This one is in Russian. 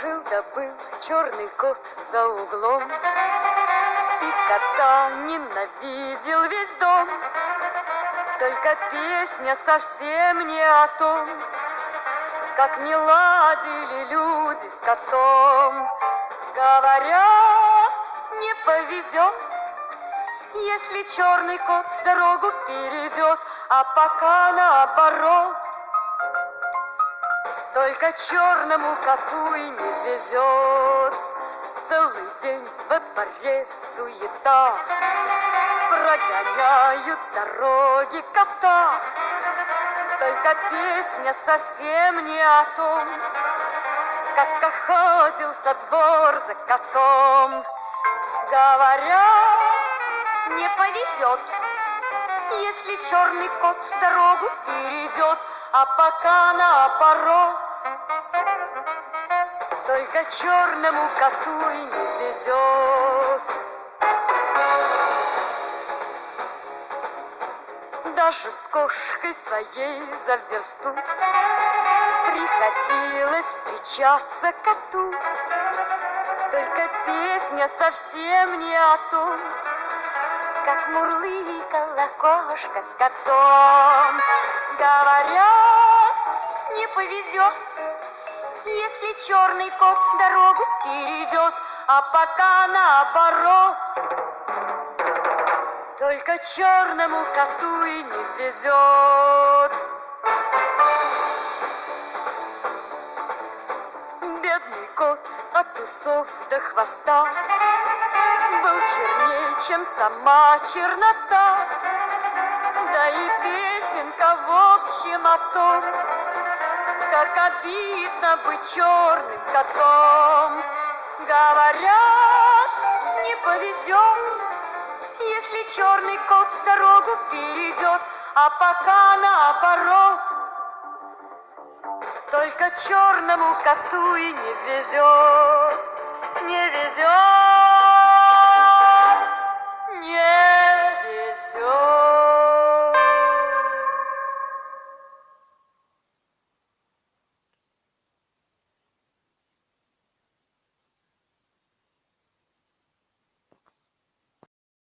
Жил-добыл черный кот за углом, и кота ненавидел весь дом. Только песня совсем не о том, как не ладили люди с котом. Говорят, не повезет, если черный кот дорогу перейдет, а пока наоборот. Только черному коту и не везет. Целый день во дворе суета, прогоняют с дороги кота. Только песня совсем не о том, как охотился двор за котом. Говорят, не повезет, если черный кот дорогу перейдет, а пока наоборот. Только черному коту и не везет. Даже с кошкой своей за версту приходилось встречаться коту. Только песня совсем не о том, как мурлыкала кошка с котом. Говорят, не повезет, если черный кот дорогу перейдет, а пока наоборот. Только черному коту и не везет. Бедный кот от усов до хвоста был черней, чем сама чернота. Да и песенка в общем о том, как обидно быть черным котом. Говорят, не повезет, если черный кот дорогу перейдет, а пока наоборот. Только черному коту и не везет.